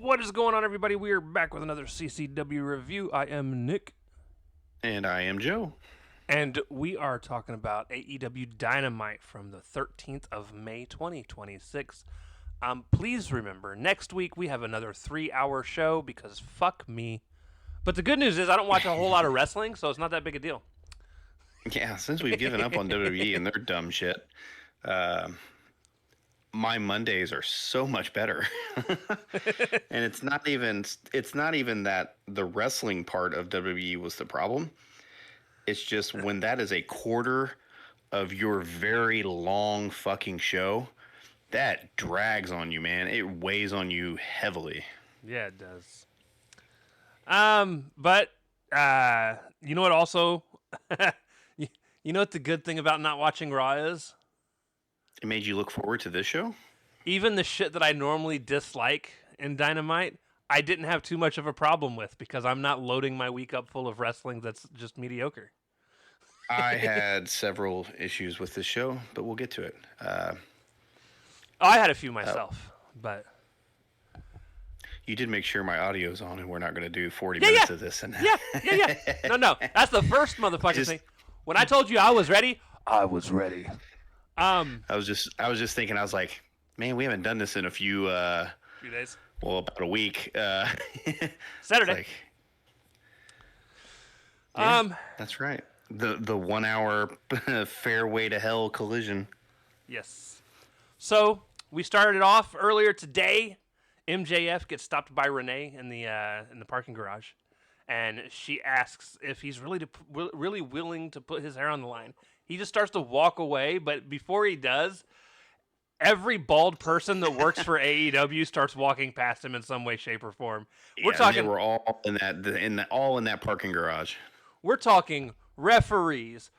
What is going on, everybody? We are back with another CCW review. I am Nick. And I am Joe. And we are talking about AEW Dynamite from the 13th of May, 2026. Please remember, next week we have another 3-hour show because fuck me. But the good news is I don't watch a whole lot of wrestling, so it's not that big a deal. Yeah, since we've given up on WWE and their dumb shit, my Mondays are so much better. And it's not even that the wrestling part of WWE was the problem. It's just when that is a quarter of your very long fucking show, that drags on you, man. It weighs on you heavily. Yeah, it does. But you know what also you know what the good thing about not watching Raw is? It made you look forward to this show? Even the shit that I normally dislike in Dynamite, I didn't have too much of a problem with because I'm not loading my week up full of wrestling that's just mediocre. I had several issues with this show, but we'll get to it. I had a few myself, but You did make sure my audio's on, and we're not going to do 40 minutes of this. And yeah. No, that's the first motherfucking thing. When I told you I was ready, I was ready. I was just thinking. I was like, man, we haven't done this in a few days. Well, about a week. Saturday. Like, yeah, that's right. The 1 hour fairway to hell collision. Yes. So we started off earlier today. MJF gets stopped by Renee in the parking garage, and she asks if he's really willing to put his hair on the line. He just starts to walk away, but before he does, every bald person that works for AEW starts walking past him in some way, shape, or form. We're talking. They were all in that parking garage. We're talking referees.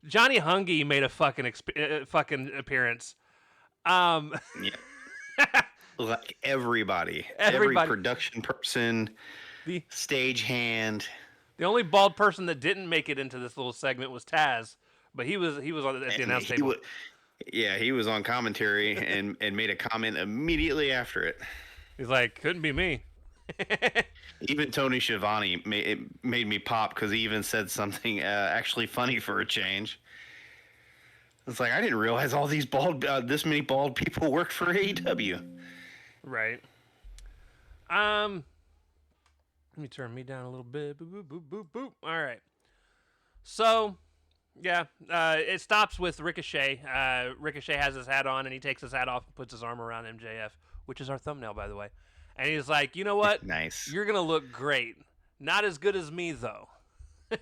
Johnny Hungy made a fucking appearance. Yeah. Like everybody, every production person, the stagehand. The only bald person that didn't make it into this little segment was Taz, but he was on at the announce table. He was on commentary and made a comment immediately after it. He's like, couldn't be me. Even Tony Schiavone made me pop because he even said something actually funny for a change. It's like, I didn't realize all these this many bald people worked for AEW. Right. Let me turn me down a little bit. Boop, boop, boop, boop, boop. All right. So, yeah, it stops with Ricochet. Ricochet has his hat on, and he takes his hat off and puts his arm around MJF, which is our thumbnail, by the way. And he's like, you know what? Nice. You're going to look great. Not as good as me, though. And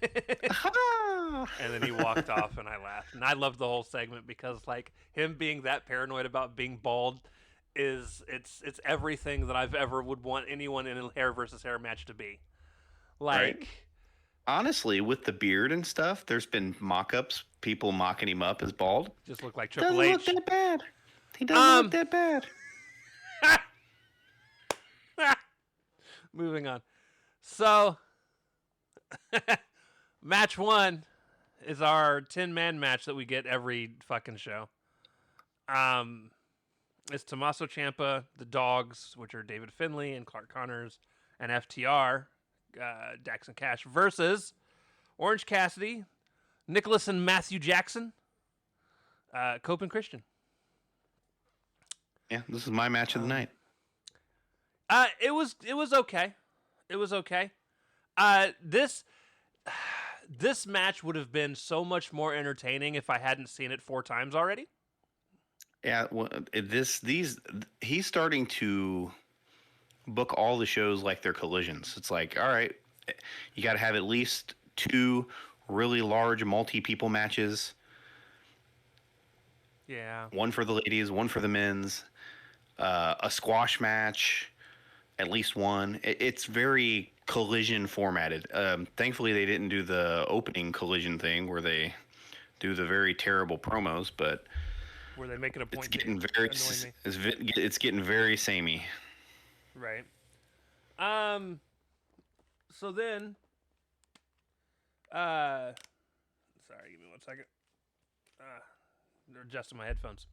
then he walked off, and I laughed. And I loved the whole segment because, like, him being that paranoid about being bald it's everything that I've ever would want anyone in a hair versus hair match to be. Like, right. Honestly, with the beard and stuff, there's been mock-ups, people mocking him up as bald. Just look like Triple H. Doesn't look that bad. He doesn't look that bad. Moving on. So, match 1 is our 10-man match that we get every fucking show. It's Tommaso Ciampa, the Dogs, which are David Finlay and Clark Connors, and FTR, Daxon Cash, versus Orange Cassidy, Nicholas and Matthew Jackson, Cope and Christian. Yeah, this is my match of the night. It was okay. It was okay. This match would have been so much more entertaining if I hadn't seen it 4 times already. Yeah, well, he's starting to book all the shows like they're collisions. It's like, all right, you got to have at least 2 really large multi-people matches. Yeah. One for the ladies, one for the men's, a squash match, at least one. It's very collision formatted. Thankfully, they didn't do the opening collision thing where they do the very terrible promos, but where they make it a point. It's getting very samey. Right. So then, sorry, give me 1 second. They're adjusting my headphones.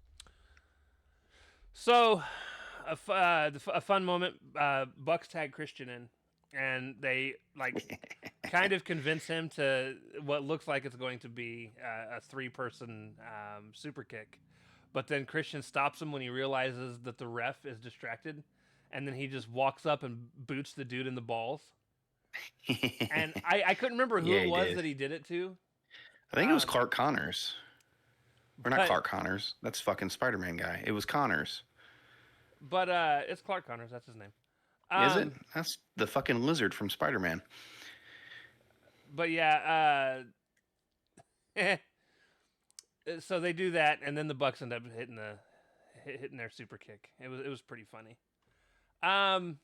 So, a fun moment. Bucks tag Christian in, and they kind of convince him to what looks like it's going to be a 3-person super kick, but then Christian stops him when he realizes that the ref is distracted, and then he just walks up and boots the dude in the balls. And I couldn't remember who Yeah, it he was did. that he did it to. I think it was Clark Connors. Or not But- Clark Connors. That's fucking Spider-Man guy. It was Connors. But it's Clark Connors. That's his name. Is it? That's the fucking lizard from Spider-Man. But yeah, so they do that, and then the Bucks end up hitting their super kick. It was pretty funny.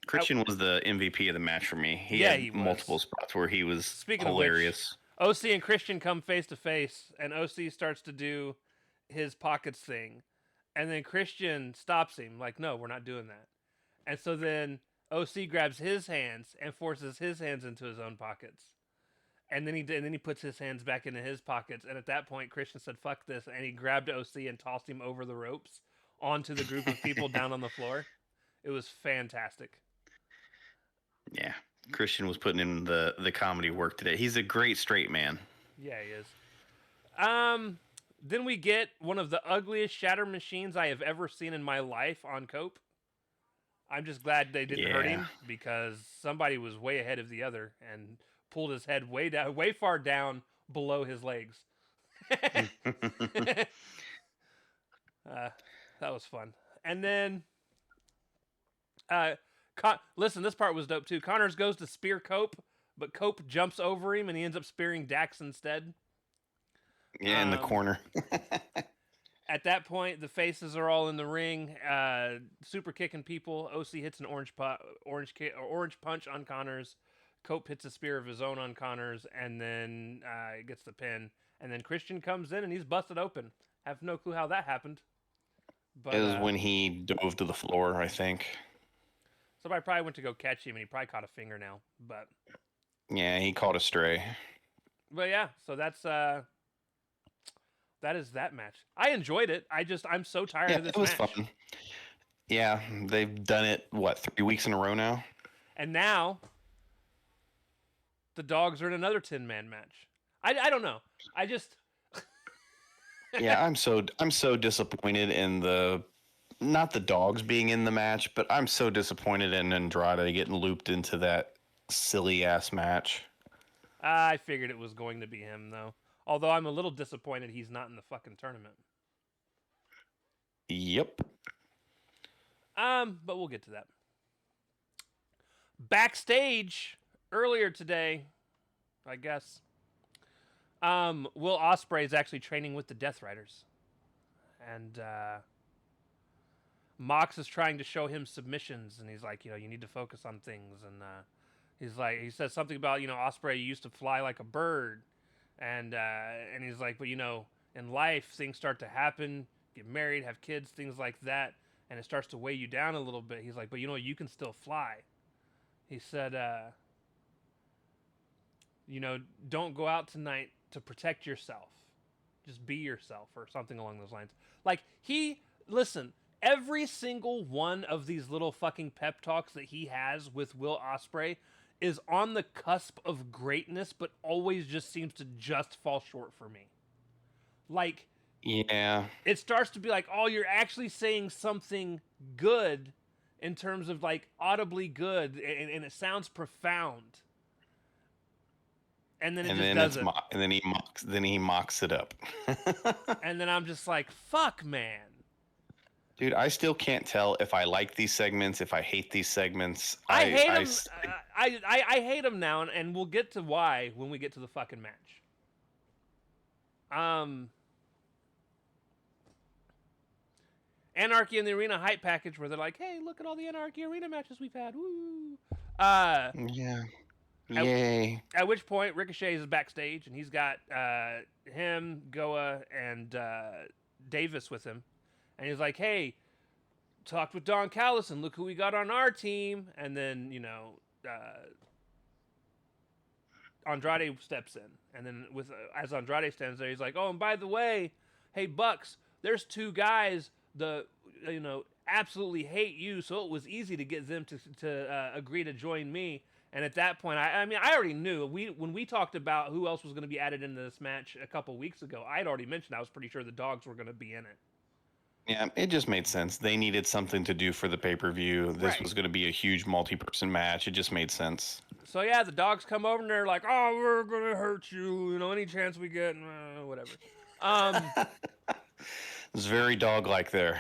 Christian was the MVP of the match for me. He Yeah, had he was. multiple spots where he was Speaking hilarious. of which, OC and Christian come face to face, and OC starts to do his pockets thing, and then Christian stops him, like, "No, we're not doing that." And so then OC grabs his hands and forces his hands into his own pockets, and then he puts his hands back into his pockets. And at that point, Christian said, "Fuck this," and he grabbed OC and tossed him over the ropes onto the group of people down on the floor. It was fantastic. Yeah. Christian was putting in the comedy work today. He's a great straight man. Yeah, he is. Then we get one of the ugliest shatter machines I have ever seen in my life on Cope. I'm just glad they didn't hurt him, because somebody was way ahead of the other and pulled his head way far down below his legs. That was fun. And then, listen, this part was dope too. Connors goes to spear Cope, but Cope jumps over him and he ends up spearing Dax instead. Yeah, in the corner. At that point, the faces are all in the ring, super kicking people. OC hits an orange punch on Connors. Cope hits a spear of his own on Connors, and then gets the pin. And then Christian comes in and he's busted open. Have no clue how that happened. But It was when he dove to the floor, I think. somebody probably went to go catch him, and he probably caught a fingernail. But Yeah, he caught a stray. yeah, so that's that is that match. I enjoyed it. I'm so tired Yeah, of this it was match. fun. Yeah, they've done it, 3 weeks in a row now? And now the dogs are in another 10-man match. I don't know. I just Yeah, I'm so disappointed in not the dogs being in the match, but I'm so disappointed in Andrade getting looped into that silly ass match. I figured it was going to be him though. Although I'm a little disappointed he's not in the fucking tournament. Yep. But we'll get to that. Backstage earlier today, I guess. Will Ospreay is actually training with the Death Riders. And Mox is trying to show him submissions, and he's like, you need to focus on things. And he says something about, Ospreay used to fly like a bird. And he's like, but in life, things start to happen, get married, have kids, things like that. And it starts to weigh you down a little bit. He's like, but you can still fly. He said, don't go out tonight to protect yourself. Just be yourself, or something along those lines. Like, listen, every single one of these little fucking pep talks that he has with Will Ospreay is on the cusp of greatness, but always just seems to just fall short for me. Like, Yeah. it starts to be like, oh, you're actually saying something good in terms of like audibly good, and it sounds profound. And then it just doesn't. And then he mocks it up. And then I'm just like, fuck, man. Dude, I still can't tell if I like these segments, if I hate these segments. I hate him. I hate him now, and we'll get to why when we get to the fucking match. Anarchy in the Arena hype package, where they're like, hey, look at all the Anarchy Arena matches we've had. Woo! Yeah. Yay. At which point, Ricochet is backstage, and he's got him, Goa, and Davis with him. And he's like, hey, talked with Don Callis, and look who we got on our team. And then, Andrade steps in. And then as Andrade stands there, he's like, oh, and by the way, hey, Bucks, there's two guys, absolutely hate you, so it was easy to get them to agree to join me. And at that point, I mean, I already knew. When we talked about who else was going to be added into this match a couple weeks ago, I had already mentioned I was pretty sure the dogs were going to be in it. Yeah, it just made sense. They needed something to do for the pay-per-view. This Right. was going to be a huge multi-person match. It just made sense. So yeah, the dogs come over and they're like, "Oh, we're gonna hurt you. You know, any chance we get, whatever." Um, It's very dog-like there.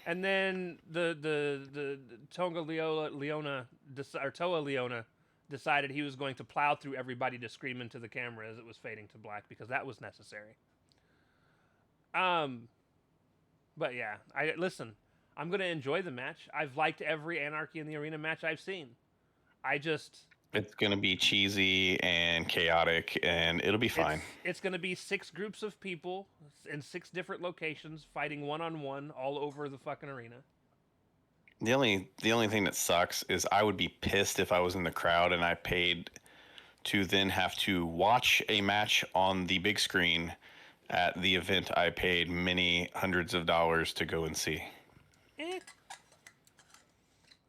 and then the Tonga Leona or Toa Leona decided he was going to plow through everybody to scream into the camera as it was fading to black because that was necessary. But yeah, I listen. I'm gonna enjoy the match. I've liked every Anarchy in the Arena match I've seen. I just It's going to be cheesy and chaotic, and it'll be fine. It's going to be 6 groups of people in 6 different locations fighting one-on-one all over the fucking arena. The only thing that sucks is I would be pissed if I was in the crowd and I paid to then have to watch a match on the big screen at the event I paid many hundreds of dollars to go and see.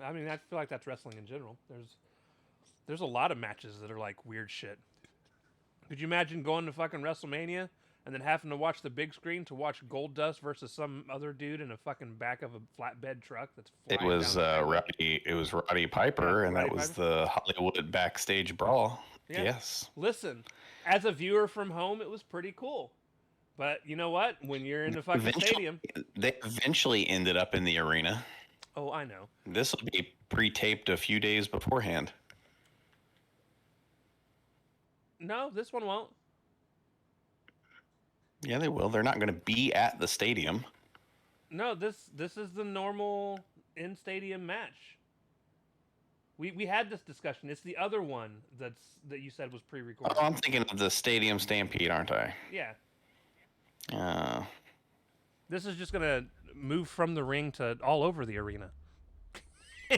I mean, I feel like that's wrestling in general. There's a lot of matches that are like weird shit. Could you imagine going to fucking WrestleMania and then having to watch the big screen to watch Goldust versus some other dude in a fucking back of a flatbed truck that's flying It was down the Roddy. It was Roddy Piper, Yeah, and Roddy that was Piper. the Hollywood backstage brawl. Yeah. Yes. Listen, as a viewer from home, it was pretty cool. But you know what? When you're in the fucking stadium, They eventually ended up in the arena. oh, I know. This will be pre-taped a few days beforehand. No, this one won't. Yeah, they will. They're not going to be at the stadium. No, this is the normal in stadium match. We had this discussion. It's the other one that you said was pre-recorded. Oh, I'm thinking of the Stadium Stampede, aren't I? Yeah. Uh, This is just gonna move from the ring to all over the arena.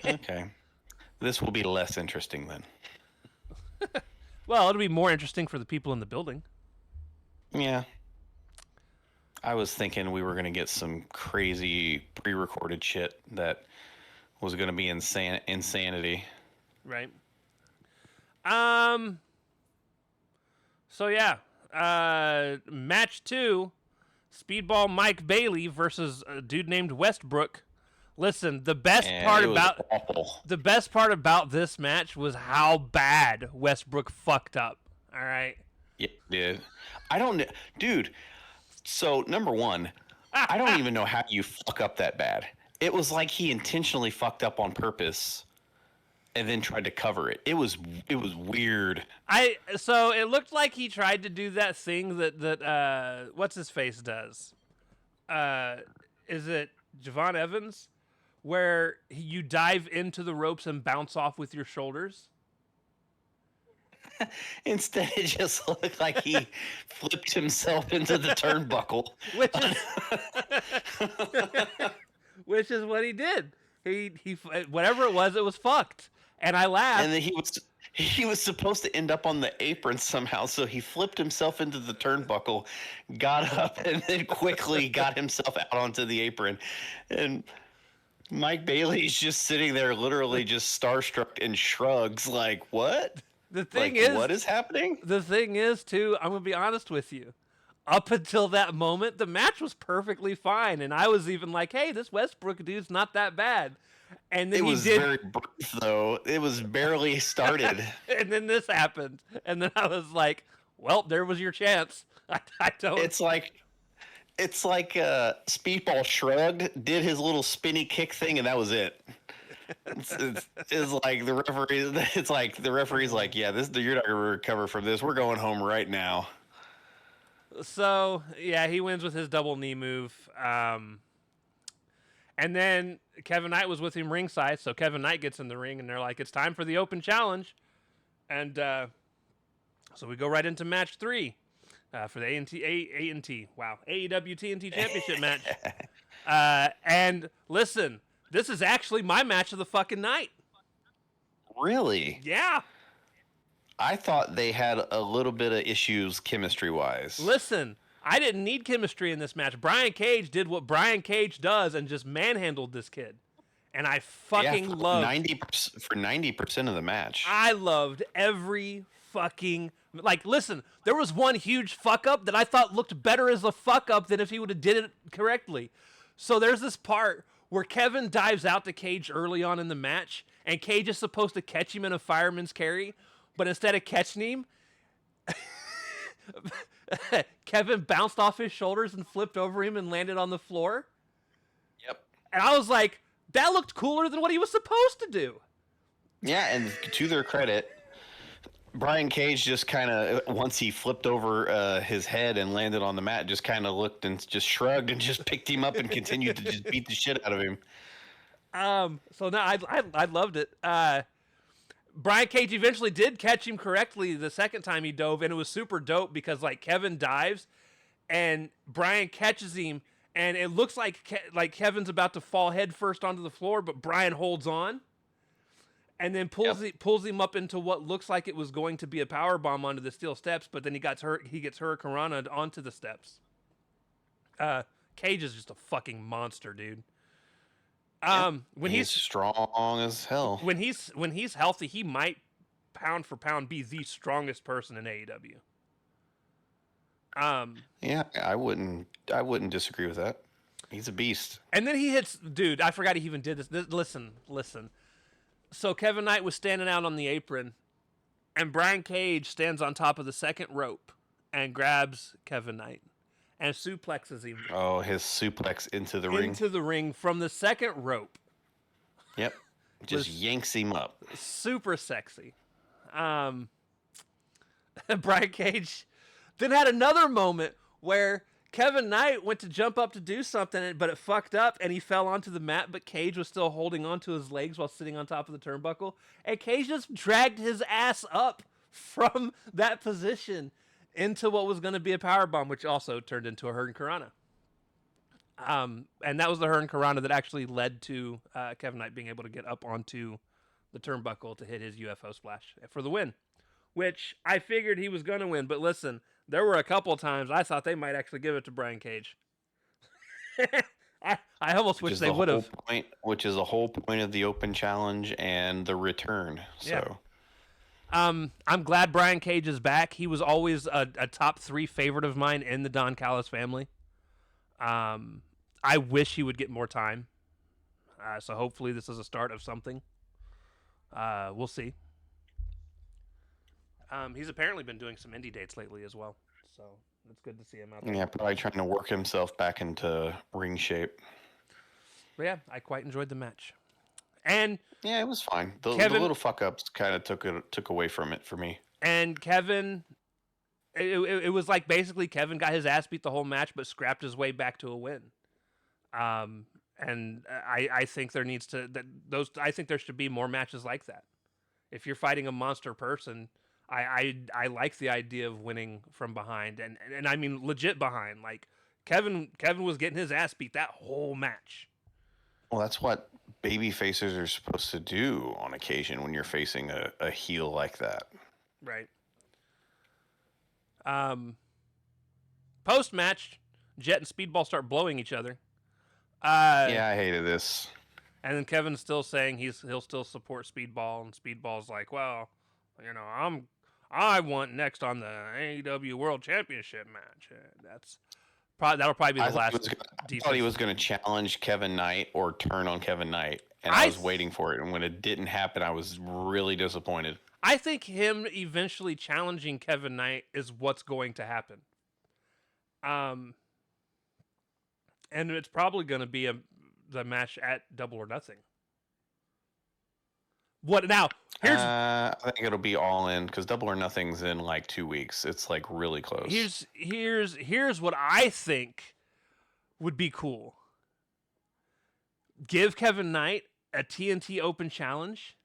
okay. This will be less interesting then. Well, it'll be more interesting for the people in the building. Yeah. I was thinking we were going to get some crazy pre-recorded shit that was going to be insanity. Right. So yeah, match 2, Speedball Mike Bailey versus a dude named Westbrook. Listen, the best part about this match was how bad Westbrook fucked up. All right. Yeah, dude. I don't, dude. So number one, I don't even know how you fuck up that bad. It was like he intentionally fucked up on purpose, and then tried to cover it. It was weird. So it looked like he tried to do that thing that what's his face does. Is it Javon Evans, where you dive into the ropes and bounce off with your shoulders? Instead, it just looked like he flipped himself into the turnbuckle. Which is what he did. He whatever it was fucked. And I laughed. And then he was supposed to end up on the apron somehow, so he flipped himself into the turnbuckle, got up, and then quickly got himself out onto the apron. And Mike Bailey's just sitting there, literally just starstruck and shrugs, like, "What? The thing is, what is happening?" The thing is, too, I'm gonna be honest with you. Up until that moment, the match was perfectly fine, and I was even like, "Hey, this Westbrook dude's not that bad." And then it was very brief, though. It was barely started. And then this happened, and then I was like, "Well, there was your chance." I don't. It's like Speedball shrugged, did his little spinny kick thing, and that was it. It's like the referee. It's like the referee's like, "Yeah, you're not gonna recover from this. We're going home right now." So yeah, he wins with his double knee move. And then Kevin Knight was with him ringside, so Kevin Knight gets in the ring, and they're like, "It's time for the open challenge." And so we go right into match 3 for the AEW TNT Championship match. And listen, this is actually my match of the fucking night. Really? Yeah. I thought they had a little bit of issues chemistry-wise. Listen, I didn't need chemistry in this match. Brian Cage did what Brian Cage does and just manhandled this kid. And I fucking loved 90% of the match. I loved every fucking listen, there was one huge fuck up that I thought looked better as a fuck up than if he would have did it correctly. So there's this part where Kevin dives out to Cage early on in the match, and Cage is supposed to catch him in a fireman's carry, but instead of catching him, Kevin bounced off his shoulders and flipped over him and landed on the floor. Yep. And I was like, that looked cooler than what he was supposed to do. Yeah, and to their credit, Brian Cage just kind of, once he flipped over his head and landed on the mat, just kind of looked and just shrugged and just picked him up and continued to just beat the shit out of him. So no, I loved it. Brian Cage eventually did catch him correctly the second time he dove, and it was super dope because Kevin dives, and Brian catches him, and it looks like Kevin's about to fall head first onto the floor, but Brian holds on, and then pulls him up into what looks like it was going to be a power bomb onto the steel steps, but then he gets Hurricanrana onto the steps. Cage is just a fucking monster, dude. When he's strong as hell. When he's healthy, he might pound for pound be the strongest person in AEW. Yeah, I wouldn't disagree with that. He's a beast. And then he hits, dude, I forgot he even did this. Listen. So Kevin Knight was standing out on the apron, and Brian Cage stands on top of the second rope and grabs Kevin Knight and suplexes him. Oh, his suplex into the ring. Into the ring from the second rope. Yep. Just yanks him up. Super sexy. Brian Cage then had another moment where Kevin Knight went to jump up to do something, but it fucked up, and he fell onto the mat, but Cage was still holding onto his legs while sitting on top of the turnbuckle, and Cage just dragged his ass up from that position into what was going to be a powerbomb, which also turned into a Hurricanrana. And that was the Hurricanrana that actually led to Kevin Knight being able to get up onto the turnbuckle to hit his UFO splash for the win, which I figured he was going to win. But listen, there were a couple times I thought they might actually give it to Brian Cage. I almost wish they would have. Which is the whole point of the open challenge and the return. So. Yeah. I'm glad Brian Cage is back. He was always a top 3 favorite of mine in the Don Callis family. I wish he would get more time. So hopefully this is a start of something. We'll see. He's apparently been doing some indie dates lately as well. So it's good to see him out there. Yeah, probably trying to work himself back into ring shape. But yeah, I quite enjoyed the match. And yeah, it was fine. The little fuck ups kind of took away from it for me. And Kevin, it was like basically Kevin got his ass beat the whole match, but scrapped his way back to a win. And I think there should be more matches like that. If you're fighting a monster person, I like the idea of winning from behind, and I mean legit behind. Like Kevin was getting his ass beat that whole match. Well, that's what baby facers are supposed to do on occasion when you're facing a heel like that. Right. Post-match, Jet and Speedball start blowing each other. Yeah, I hated this. And then Kevin's still saying he'll still support Speedball, and Speedball's like, well, I want next on the AEW World Championship match. That'll probably be the last. I thought he was going to challenge Kevin Knight or turn on Kevin Knight, and I was waiting for it. And when it didn't happen, I was really disappointed. I think him eventually challenging Kevin Knight is what's going to happen. And it's probably going to be the match at Double or Nothing. What now? I think it'll be All In because Double or Nothing's in like 2 weeks. It's like really close. Here's what I think would be cool. Give Kevin Knight a TNT Open Challenge,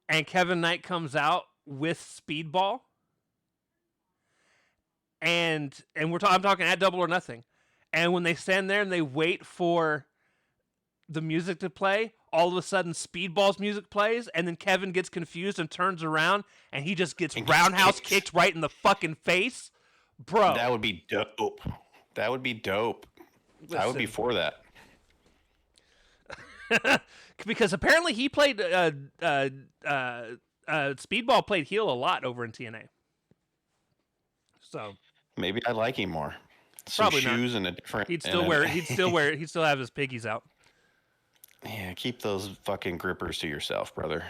and Kevin Knight comes out with Speedball, and I'm talking at Double or Nothing, and when they stand there and they wait for the music to play, all of a sudden Speedball's music plays, and then Kevin gets confused and turns around, and he just gets roundhouse kicked right in the fucking face. bro. That would be dope. That would be dope. I would be Listen, for that. because apparently he played Speedball played heel a lot over in TNA. So Maybe I like him more. Some probably not. shoes and a different. He'd And still wear. He'd still wear. He'd still have his piggies out. Yeah, keep those fucking grippers to yourself, brother.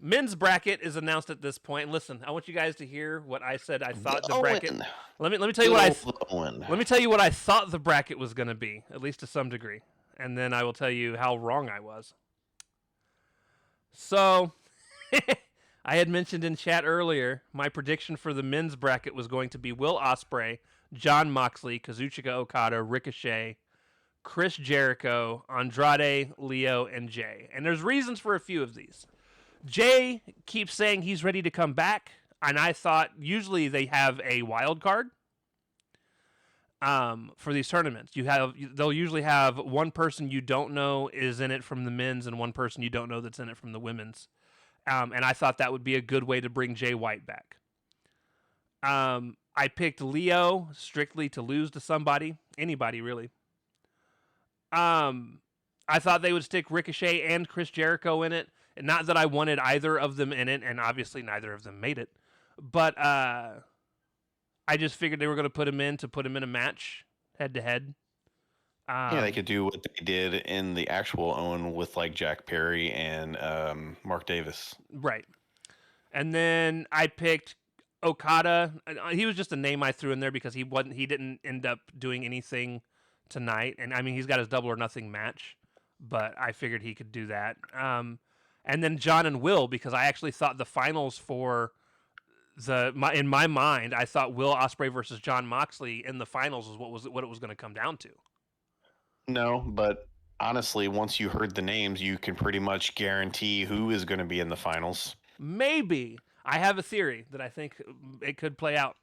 Men's bracket is announced at this point. Listen, I want you guys to hear what I said. I thought the bracket. Owen. Let me tell you what Owen. let me tell you what I thought the bracket was going to be, at least to some degree, and then I will tell you how wrong I was. So, I had mentioned in chat earlier my prediction for the men's bracket was going to be Will Ospreay, Jon Moxley, Kazuchika Okada, Ricochet, Chris Jericho, Andrade, Leo, and Jay. And there's reasons for a few of these. Jay keeps saying he's ready to come back, and I thought usually they have a wild card for these tournaments. They'll usually have one person you don't know is in it from the men's and one person you don't know that's in it from the women's. And I thought that would be a good way to bring Jay White back. I picked Leo strictly to lose to anybody really. I thought they would stick Ricochet and Chris Jericho in it. Not that I wanted either of them in it, and obviously neither of them made it. But I just figured they were going to put him in a match, head to head. Yeah, they could do what they did in the actual Owen with like Jack Perry and Mark Davis. Right. And then I picked Okada. He was just a name I threw in there because he didn't end up doing anything tonight. And I mean, he's got his Double or Nothing match, but I figured he could do that. And then John and Will, because I actually thought the finals for in my mind, I thought Will Ospreay versus Jon Moxley in the finals was what it was going to come down to. No, but honestly, once you heard the names, you can pretty much guarantee who is going to be in the finals. Maybe. I have a theory that I think it could play out.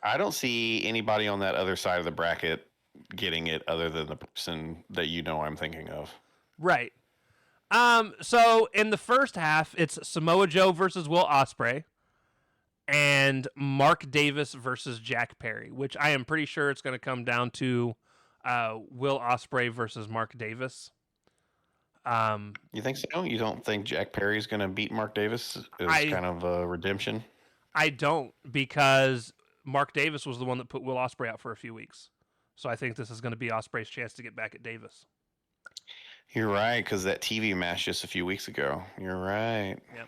I don't see anybody on that other side of the bracket getting it other than the person that you know I'm thinking of. Right. So in the first half, it's Samoa Joe versus Will Ospreay and Mark Davis versus Jack Perry, which I am pretty sure it's going to come down to Will Ospreay versus Mark Davis. You think so? You don't think Jack Perry's going to beat Mark Davis as kind of a redemption? I don't, because Mark Davis was the one that put Will Ospreay out for a few weeks. So I think this is going to be Ospreay's chance to get back at Davis. You're right, because that TV match just a few weeks ago. You're right. Yep.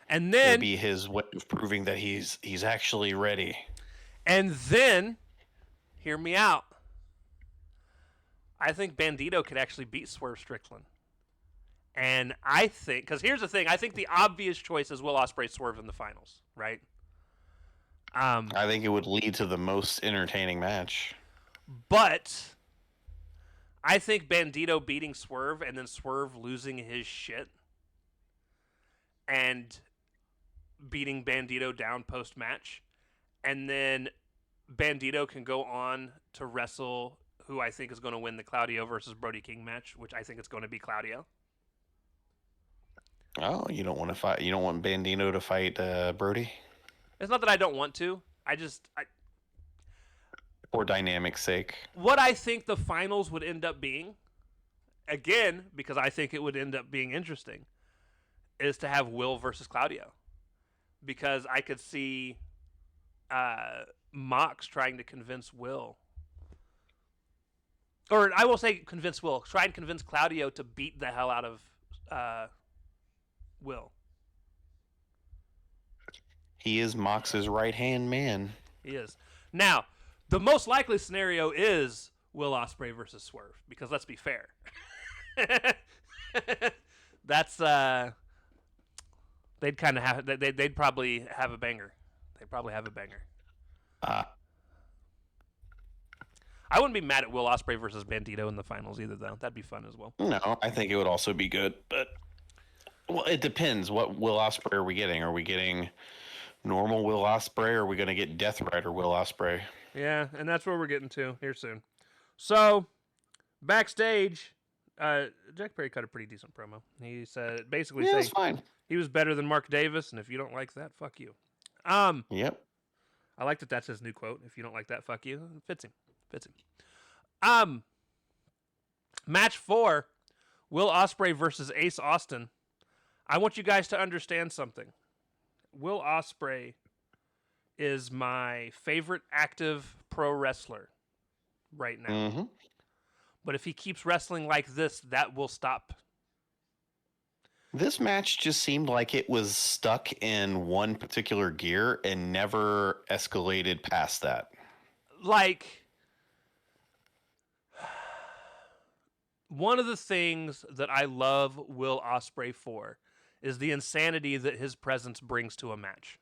And then it'll be his way of proving that he's actually ready. And then, hear me out. I think Bandito could actually beat Swerve Strickland. And I think, because here's the thing, I think the obvious choice is Will Ospreay Swerve in the finals, right? I think it would lead to the most entertaining match. But I think Bandito beating Swerve and then Swerve losing his shit and beating Bandito down post-match, and then Bandito can go on to wrestle who I think is going to win the Claudio versus Brody King match, which I think it's going to be Claudio. Oh, you don't want to fight? You don't want Bandito to fight Brody? It's not that I don't want to. For dynamic's sake. What I think the finals would end up being, again, because I think it would end up being interesting, is to have Will versus Claudio. Because I could see Mox trying to convince Will. Or I will say convince Will. Try and convince Claudio to beat the hell out of Will. He is Mox's right-hand man. He is. Now, the most likely scenario is Will Ospreay versus Swerve, because let's be fair. That's they'd kind of have they'd probably have a banger. They'd probably have a banger. I wouldn't be mad at Will Ospreay versus Bandito in the finals either, though. That'd be fun as well. No, I think it would also be good, but well, it depends. What Will Ospreay are we getting? Are we getting normal Will Ospreay, or are we going to get Death Rider Will Ospreay? Yeah, and that's where we're getting to here soon. So, backstage, Jack Perry cut a pretty decent promo. He said basically saying fine. He was better than Mark Davis, and if you don't like that, fuck you. Yep. I like that. That's his new quote. If you don't like that, fuck you. It fits him. Fits him. Um, Match 4, Will Ospreay versus Ace Austin. I want you guys to understand something. Will Ospreay is my favorite active pro wrestler right now. Mm-hmm. But if he keeps wrestling like this, that will stop. This match just seemed like it was stuck in one particular gear and never escalated past that. Like, one of the things that I love Will Ospreay for is the insanity that his presence brings to a match.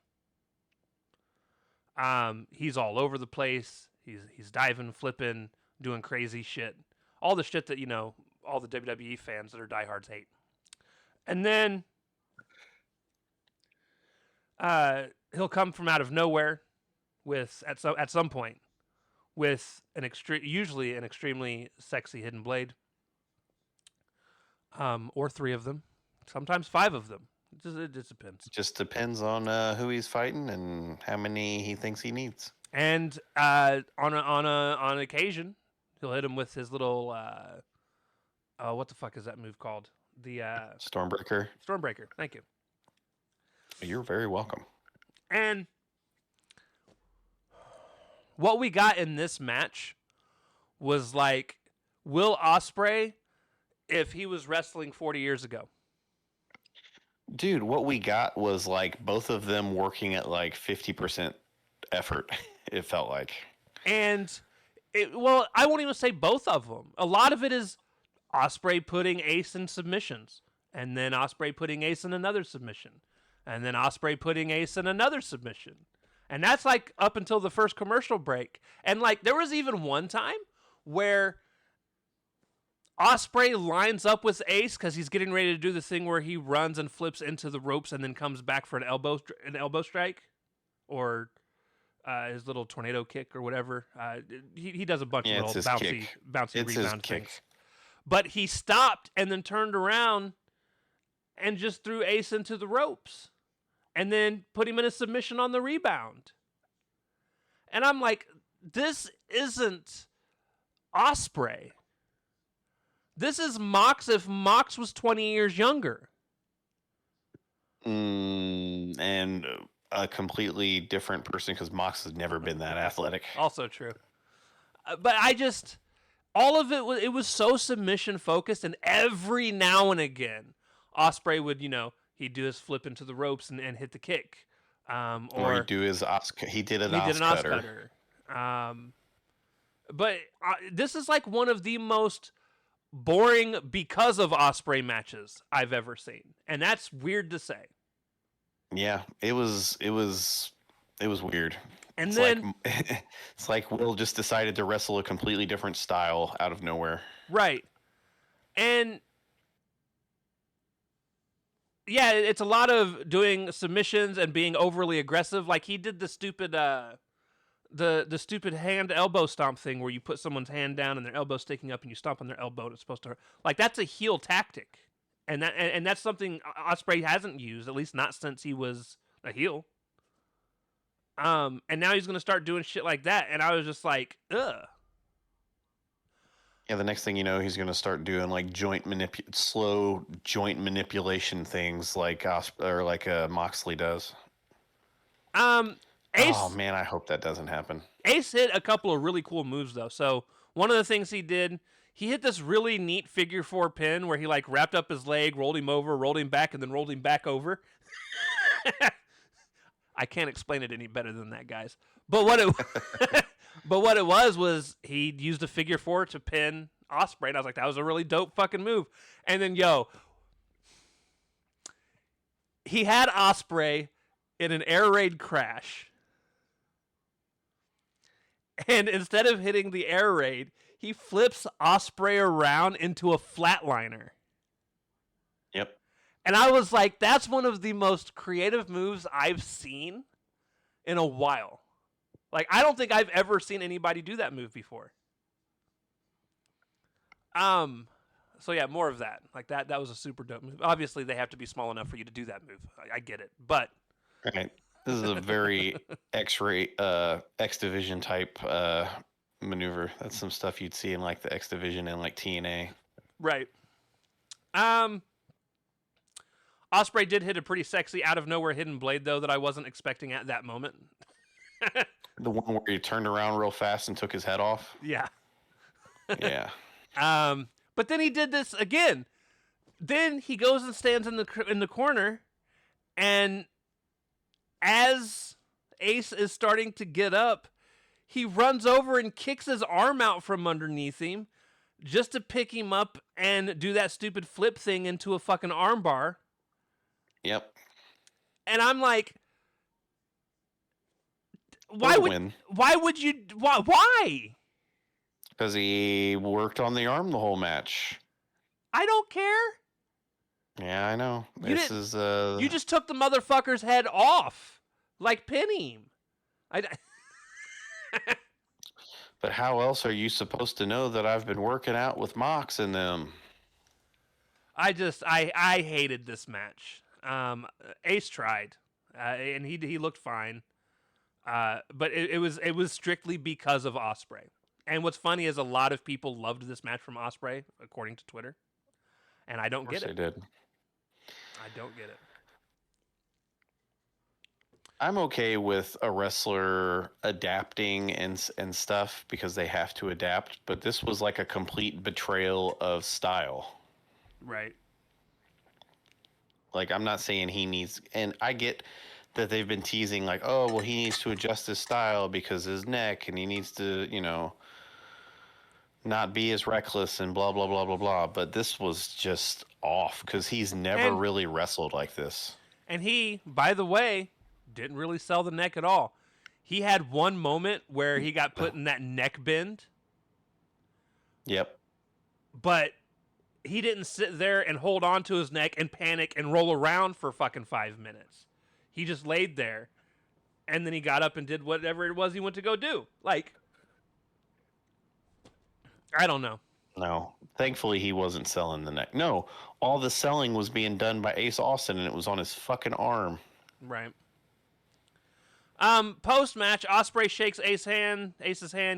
He's all over the place. He's diving, flipping, doing crazy shit. All the shit that, you know, all the WWE fans that are diehards hate. And then he'll come from out of nowhere with at some point with usually an extremely sexy hidden blade, or 3 of them, sometimes 5 of them. It just depends. It just depends on who he's fighting and how many he thinks he needs. And on occasion, he'll hit him with his little what the fuck is that move called? The Stormbreaker. Stormbreaker. Thank you. You're very welcome. And what we got in this match was like Will Ospreay if he was wrestling 40 years ago. Dude, what we got was like both of them working at like 50% effort, it felt like. And, I won't even say both of them. A lot of it is Ospreay putting Ace in submissions, and then Ospreay putting Ace in another submission, and then Ospreay putting Ace in another submission. And that's like up until the first commercial break. And like there was even one time where Ospreay lines up with Ace because he's getting ready to do the thing where he runs and flips into the ropes and then comes back for an elbow strike, or his little tornado kick or whatever. He does a bunch of little bouncy rebound things. But he stopped and then turned around and just threw Ace into the ropes and then put him in a submission on the rebound. And I'm like, this isn't Ospreay. This is Mox if Mox was 20 years younger. And a completely different person because Mox has never been that athletic. Also true. But all of it was so submission focused, and every now and again, Ospreay would, he'd do his flip into the ropes and hit the kick. Or he'd do his he did an Oscutter. But this is like one of the most boring because of Ospreay matches I've ever seen, and that's weird to say. Yeah, it was weird. And then it's like Will just decided to wrestle a completely different style out of nowhere. Right. And yeah, it's a lot of doing submissions and being overly aggressive. Like he did the stupid the stupid hand elbow stomp thing where you put someone's hand down and their elbow sticking up and you stomp on their elbow and it's supposed to hurt. Like that's a heel tactic. And that's something Ospreay hasn't used, at least not since he was a heel. And now he's going to start doing shit like that, and I was just like, ugh. Yeah, the next thing you know, he's going to start doing like slow joint manipulation things like Moxley does. Ace, oh man, I hope that doesn't happen. Ace hit a couple of really cool moves though. So one of the things he did, he hit this really neat figure 4 pin where he like wrapped up his leg, rolled him over, rolled him back, and then rolled him back over. I can't explain it any better than that, guys. But what it was he used a figure 4 to pin Ospreay, and I was like, that was a really dope fucking move. And then he had Ospreay in an air raid crash. And instead of hitting the air raid, he flips Ospreay around into a flatliner. Yep. And I was like, that's one of the most creative moves I've seen in a while. Like, I don't think I've ever seen anybody do that move before. So yeah, more of that. Like that was a super dope move. Obviously, they have to be small enough for you to do that move. I get it. But right. This is a very X-ray, X Division type maneuver. That's some stuff you'd see in like the X Division and like TNA. Right. Um, Osprey did hit a pretty sexy out of nowhere hidden blade though that I wasn't expecting at that moment. The one where he turned around real fast and took his head off. Yeah. Yeah. But then he did this again. Then he goes and stands in the corner, and as Ace is starting to get up, he runs over and kicks his arm out from underneath him just to pick him up and do that stupid flip thing into a fucking armbar. Yep. And I'm like, why would you? Why? Because he worked on the arm the whole match. I don't care. Yeah, I know. You just took the motherfucker's head off, like pin him. But how else are you supposed to know that I've been working out with Mox in them? I hated this match. Ace tried, and he looked fine, but it was strictly because of Osprey. And what's funny is a lot of people loved this match from Osprey, according to Twitter, and I don't get it. They did. I don't get it. I'm okay with a wrestler adapting and stuff because they have to adapt, but this was like a complete betrayal of style. Right. Like, I'm not saying he needs, and I get that they've been teasing like, oh, well, he needs to adjust his style because his neck, and he needs to, not be as reckless and blah, blah, blah, blah, blah. But this was just off because he's never really wrestled like this. And he, by the way, didn't really sell the neck at all. He had one moment where he got put in that neck bend. Yep. But he didn't sit there and hold on to his neck and panic and roll around for fucking 5 minutes. He just laid there. And then he got up and did whatever it was he went to go do. Like, I don't know. No. Thankfully, he wasn't selling the neck. No. All the selling was being done by Ace Austin, and it was on his fucking arm. Right. Post-match, Osprey shakes Ace's hand,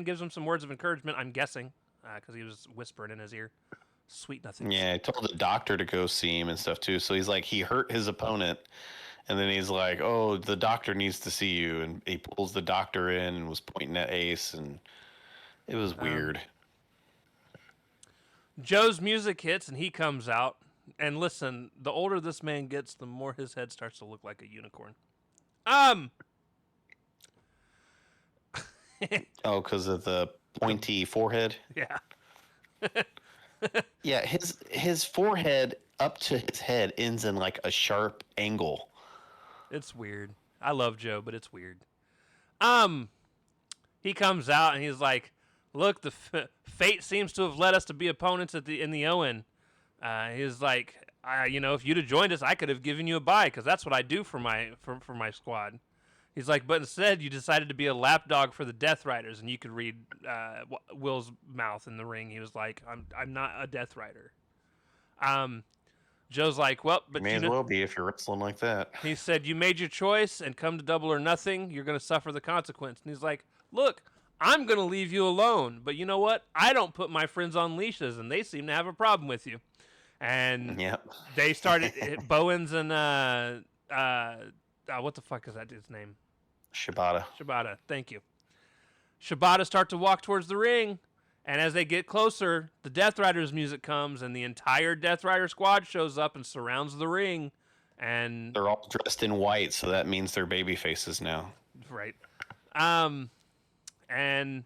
gives him some words of encouragement, I'm guessing, because he was whispering in his ear. Sweet nothing. Yeah, he told the doctor to go see him and stuff, too. So he's like, he hurt his opponent, and then he's like, oh, the doctor needs to see you. And he pulls the doctor in and was pointing at Ace, and it was weird. Joe's music hits, and he comes out. And listen, the older this man gets, the more his head starts to look like a unicorn. Oh, because of the pointy forehead? Yeah. Yeah, his forehead up to his head ends in like a sharp angle. It's weird. I love Joe, but it's weird. He comes out and he's like, "Look, the fate seems to have led us to be opponents in the Owen." He's like, if you'd have joined us, I could have given you a bye because that's what I do for my squad. He's like, but instead you decided to be a lapdog for the Death Riders, and you could read Will's mouth in the ring. He was like, I'm not a Death Rider. Joe's like, well, but you may as well be if you're wrestling like that. He said, you made your choice, and come to Double or Nothing, you're going to suffer the consequence. And he's like, look, I'm going to leave you alone, but you know what? I don't put my friends on leashes, and they seem to have a problem with you. And they started Bowens and what the fuck is that dude's name? Shibata. Thank you. Shibata start to walk towards the ring, and as they get closer, the Death Riders music comes, and the entire Death Rider squad shows up and surrounds the ring. And they're all dressed in white, so that means they're baby faces now. Right. And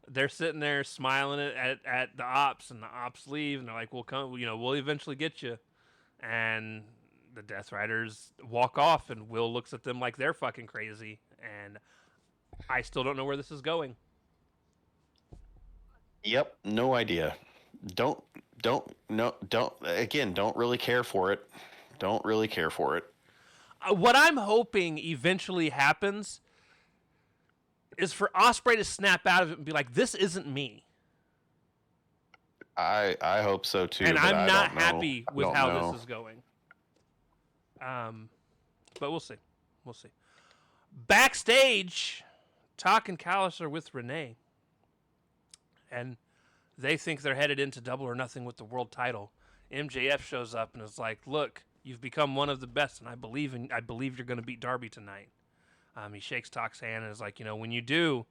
they're sitting there smiling at the ops, and the ops leave, and they're like, we'll eventually get you. And the Death Riders walk off, and Will looks at them like they're fucking crazy. And I still don't know where this is going. Yep, no idea. Don't really care for it. Don't really care for it. What I'm hoping eventually happens is for Osprey to snap out of it and be like, this isn't me. I hope so too. And I'm not happy with how this is going. But we'll see. Backstage, Talk and Callis are with Renee. And they think they're headed into Double or Nothing with the world title. MJF shows up and is like, "Look, you've become one of the best, and I believe you're going to beat Darby tonight." He shakes Talk's hand and is like, "When you do,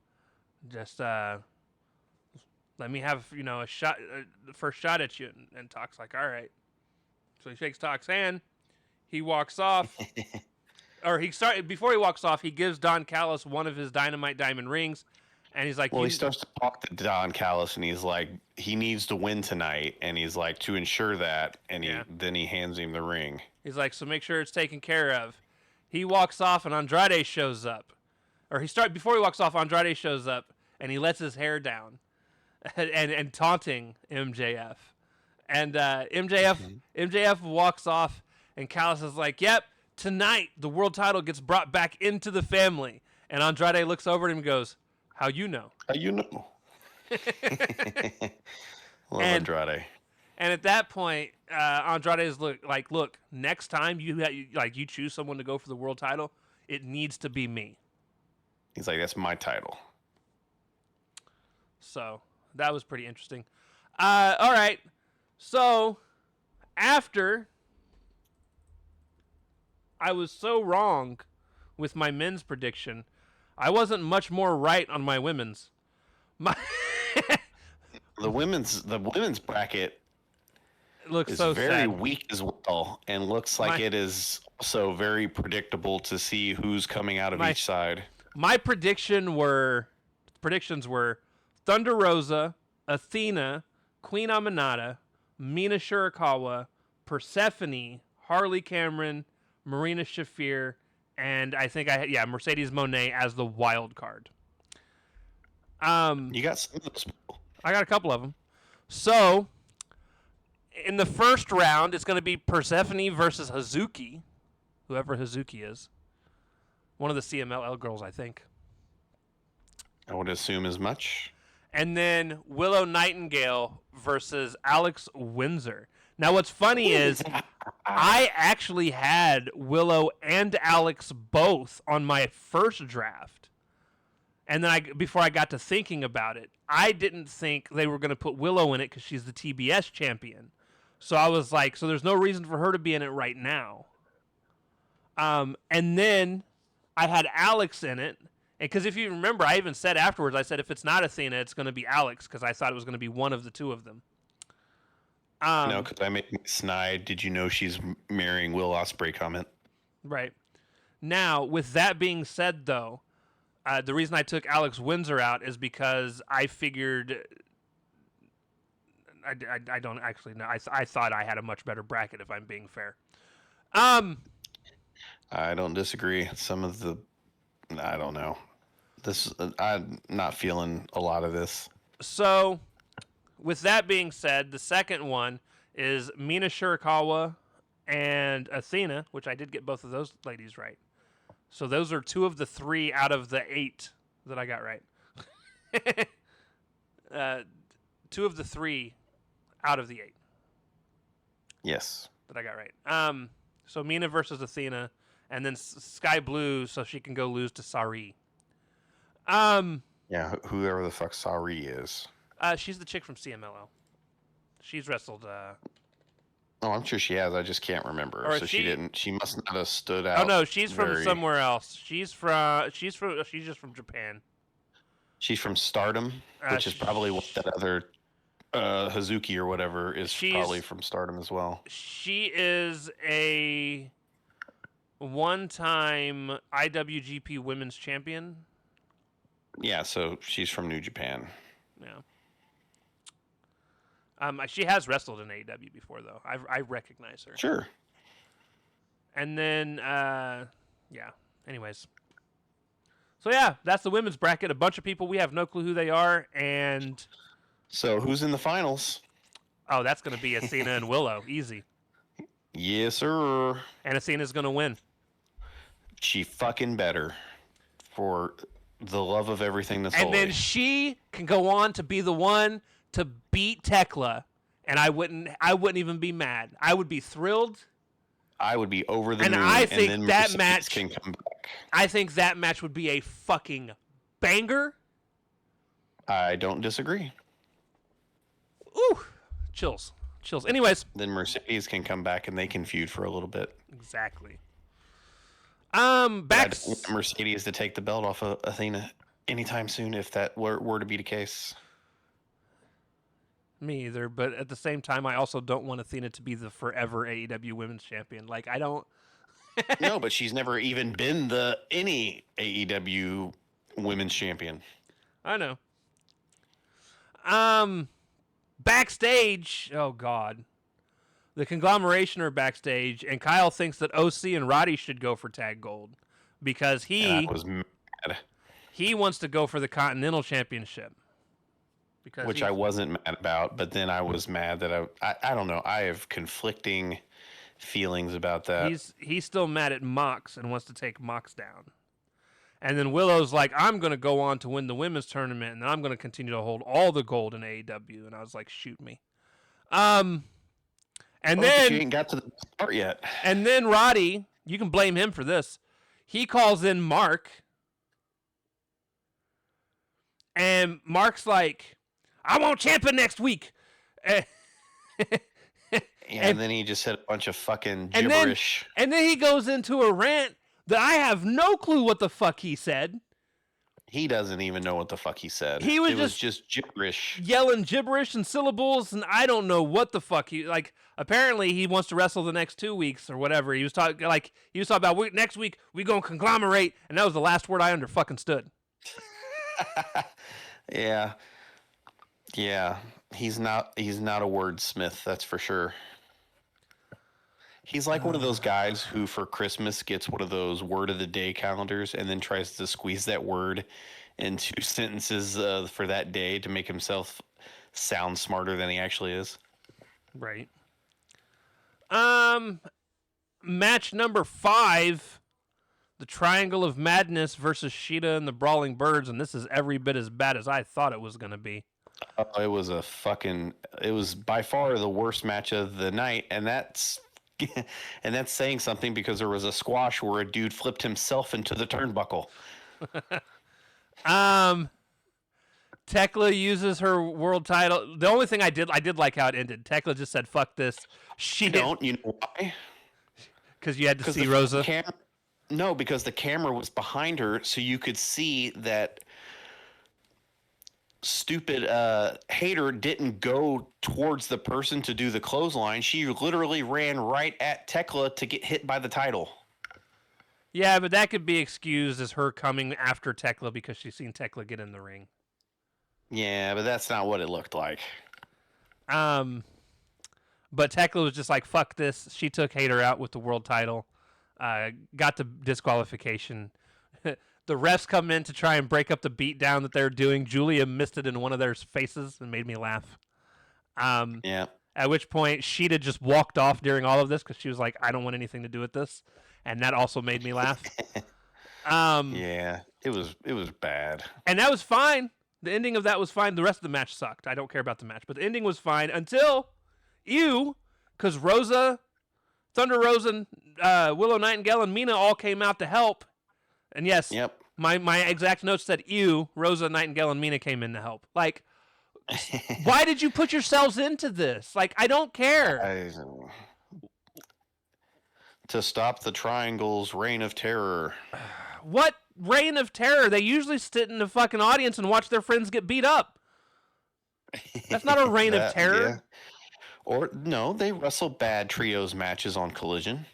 just let me have a shot, the first shot at you." And Talk's like, "All right." So he shakes Talk's hand. He walks off. Before he walks off, he gives Don Callis one of his Dynamite diamond rings. And he's like, well, he starts to talk to Don Callis, and he's like, he needs to win tonight, and he's like, to ensure that, and then he hands him the ring. He's like, so make sure it's taken care of. He walks off, and Andrade shows up, before he walks off, Andrade shows up, and he lets his hair down, and taunting MJF, and MJF walks off, and Callis is like, "Yep, tonight the world title gets brought back into the family," and Andrade looks over at him and goes, "How you know?" How you know? Love Andrade. And at that point, Andrade is like, "Look, next time you choose someone to go for the world title, it needs to be me." He's like, "That's my title." So that was pretty interesting. All right, so after I was so wrong with my men's prediction, I wasn't much more right on my women's. The women's bracket looks is so very sad. weak as well, and looks like it is also very predictable to see who's coming out of each side. My predictions were Thunder Rosa, Athena, Queen Aminata, Mina Shirakawa, Persephone, Harley Cameron, Marina Shafir, and I think Mercedes Moné as the wild card. You got some of those people. I got a couple of them. So, in the first round, it's going to be Persephone versus Hazuki, whoever Hazuki is. One of the CMLL girls, I think. I would assume as much. And then Willow Nightingale versus Alex Windsor. Now, what's funny is I actually had Willow and Alex both on my first draft. And then before I got to thinking about it, I didn't think they were going to put Willow in it because she's the TBS champion. So I was like, so there's no reason for her to be in it right now. And then I had Alex in it. Because if you remember, I even said afterwards, I said if it's not Athena, it's going to be Alex because I thought it was going to be one of the two of them. No, because I made snide. Did you know she's marrying Will Ospreay comment? Right. Now, with that being said, though, the reason I took Alex Windsor out is because I figured I don't actually know. I thought I had a much better bracket, if I'm being fair. I don't disagree. Some of the, I don't know. I'm not feeling a lot of this. So, with that being said, the second one is Mina Shirakawa and Athena, which I did get both of those ladies right. So those are 2 of the 3 out of the 8 that I got right. 2 of the 3 out of the 8. Yes. That I got right. So Mina versus Athena, and then Sky Blue, so she can go lose to Sari. Yeah, whoever the fuck Sari is. She's the chick from CMLL. She's wrestled. Oh, I'm sure she has. I just can't remember. Or so she didn't. She must not have stood out. Oh no, she's from somewhere else. She's just from Japan. She's from Stardom, which is probably what that other Hazuki or whatever is probably from Stardom as well. She is a one-time IWGP Women's Champion. Yeah, so she's from New Japan. Yeah. She has wrestled in AEW before, though. I recognize her. Sure. And then, yeah. Anyways. So, yeah, that's the women's bracket. A bunch of people, we have no clue who they are. And so, who's in the finals? Oh, that's going to be Athena and Willow. Easy. Yes, sir. And Athena's going to win. She fucking better. For the love of everything that's holy. And then she can go on to be the one to beat Tekla, and I wouldn't even be mad. I would be thrilled. I would be over the moon. And I think and then that Mercedes match can come back. I think that match would be a fucking banger. I don't disagree. Ooh, chills. Anyways. Then Mercedes can come back and they can feud for a little bit. Exactly. I don't want Mercedes to take the belt off of Athena anytime soon if that were to be the case. Me either, but at the same time, I also don't want Athena to be the forever AEW Women's Champion. Like, I don't... No, but she's never even been any AEW Women's Champion. I know. Backstage, oh god, the conglomeration are backstage, and Kyle thinks that OC and Roddy should go for tag gold because I was mad. He wants to go for the Continental Championship. Which I wasn't mad about, but then I was mad that I don't know. I have conflicting feelings about that. He's still mad at Mox and wants to take Mox down. And then Willow's like, I'm going to go on to win the women's tournament, and then I'm going to continue to hold all the gold in AEW. And I was like, shoot me. And then you ain't got to the part yet. And then Roddy, you can blame him for this. He calls in Mark, and Mark's like, I want Ciampa next week. And then he just said a bunch of fucking gibberish. And then he goes into a rant that I have no clue what the fuck he said. He doesn't even know what the fuck he said. It was just gibberish. Yelling gibberish and syllables, and I don't know what the fuck he... Like, apparently he wants to wrestle the next 2 weeks or whatever. He was talking about, next week we gonna conglomerate, and that was the last word I fucking stood. Yeah. He's not a wordsmith, that's for sure. He's like one of those guys who for Christmas gets one of those word of the day calendars and then tries to squeeze that word into sentences for that day to make himself sound smarter than he actually is. Right. Match number 5, the Triangle of Madness versus Sheeta and the Brawling Birds, and this is every bit as bad as I thought it was going to be. It was by far the worst match of the night, and that's saying something because there was a squash where a dude flipped himself into the turnbuckle. Tekla uses her world title. The only thing I did like how it ended. Tekla just said, "Fuck this." You know why? Because you had to see Rosa. No, because the camera was behind her, so you could see that stupid hater didn't go towards the person to do the clothesline. She literally ran right at Tekla to get hit by the title. Yeah, but that could be excused as her coming after Tekla because she's seen Tekla get in the ring. Yeah, but that's not what it looked like. But Tekla was just like, fuck this. She took Hater out with the world title. Got the disqualification. The refs come in to try and break up the beatdown that they're doing. Julia missed it in one of their faces and made me laugh. Yeah. At which point, Sheeta just walked off during all of this because she was like, I don't want anything to do with this. And that also made me laugh. Yeah, it was bad. And that was fine. The ending of that was fine. The rest of the match sucked. I don't care about the match. But the ending was fine until Aew, because Rosa, Thunder Rosa, Willow Nightingale, and Mina all came out to help. And yes, yep. my exact notes said Aew, Rosa, Nightingale, and Mina came in to help. Like, why did you put yourselves into this? Like, I don't care. To stop the Triangle's reign of terror. What reign of terror? They usually sit in the fucking audience and watch their friends get beat up. That's not a reign of terror. Yeah. Or, no, they wrestle bad trios matches on Collision.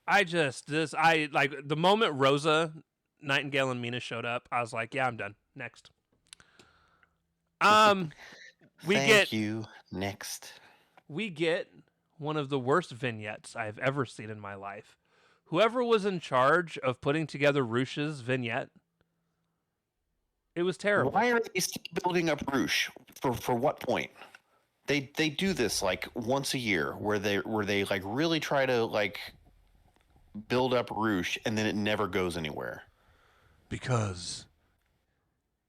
Like the moment Rosa, Nightingale, and Mina showed up, I was like, yeah, I'm done. Next. Thank you. Next. We get one of the worst vignettes I've ever seen in my life. Whoever was in charge of putting together Rush's vignette, it was terrible. Why are they still building up Rush? For what point? They do this like once a year where they like really try to like build up Rush and then it never goes anywhere. Because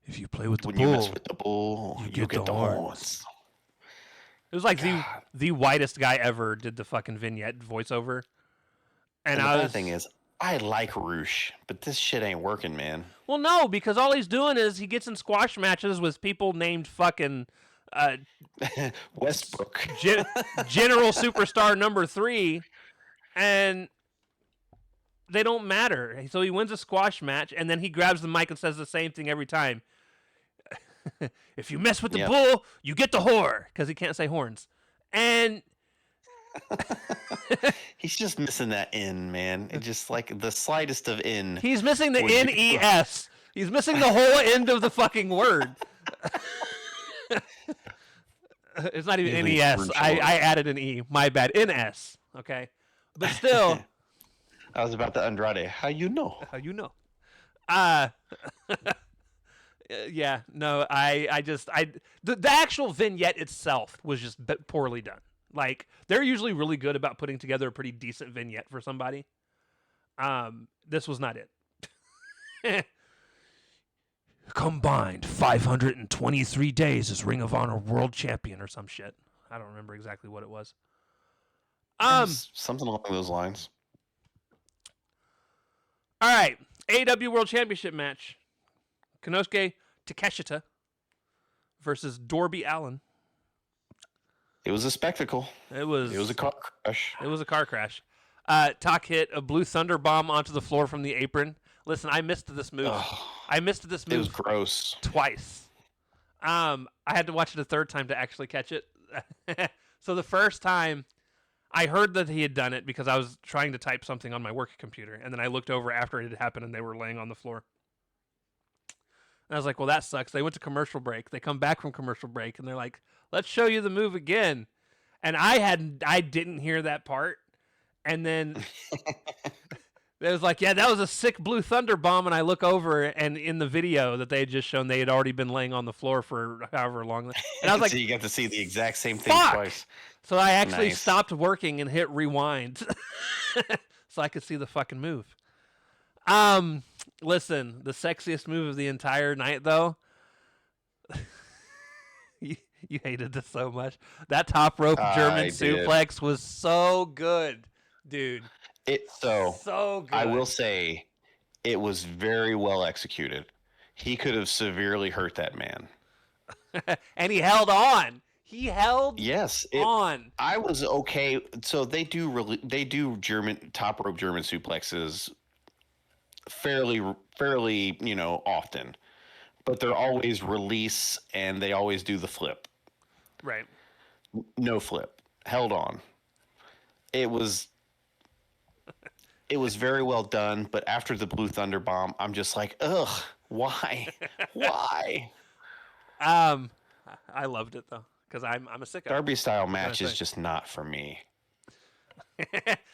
if you play with the when bull, you mess with the bull, you get the horns. It was like the whitest guy ever did the fucking vignette voiceover. And the bad thing is, I like Roosh, but this shit ain't working, man. Well, no, because all he's doing is he gets in squash matches with people named fucking uh, Westbrook. General Superstar number 3, and they don't matter. So he wins a squash match, and then he grabs the mic and says the same thing every time. If you mess with the bull, you get the whore, because he can't say horns. And he's just missing that N, man. It's just like the slightest of N. He's missing the N-E-S. He's missing the whole end of the fucking word. It's not even N-E-S. I added an E. My bad. N-S. Okay. But still. I was about to Andrade. How you know? How you know? Yeah. No, the actual vignette itself was just poorly done. Like, they're usually really good about putting together a pretty decent vignette for somebody. This was not it. Combined 523 days as Ring of Honor World Champion or some shit. I don't remember exactly what it was. Something along those lines. All right, AEW World Championship match. Konosuke Takeshita versus Darby Allin. It was a spectacle. It was a car crash. It was a car crash. Tak hit a blue thunder bomb onto the floor from the apron. Listen, I missed this move. I missed this move. It was gross. Twice. I had to watch it a third time to actually catch it. So the first time, I heard that he had done it because I was trying to type something on my work computer, and then I looked over after it had happened, and they were laying on the floor. And I was like, well, that sucks. They went to commercial break. They come back from commercial break, and they're like, let's show you the move again. And I didn't hear that part. And then it was like, yeah, that was a sick blue thunder bomb. And I look over, and in the video that they had just shown, they had already been laying on the floor for however long. And I was like, so you got to see the exact same thing twice. So I actually stopped working and hit rewind so I could see the fucking move. Listen, the sexiest move of the entire night, though. You hated this so much. That top rope German suplex was so good, dude. So good. I will say, it was very well executed. He could have severely hurt that man. And he held on. He held on. I was okay. So they do German top rope German suplexes fairly, often, but they're always release and they always do the flip. Right. No flip. Held on. It was very well done, but after the blue thunder bomb, I'm just like, ugh, why? Why? I loved it though, because I'm a sicko. Darby style match is just not for me.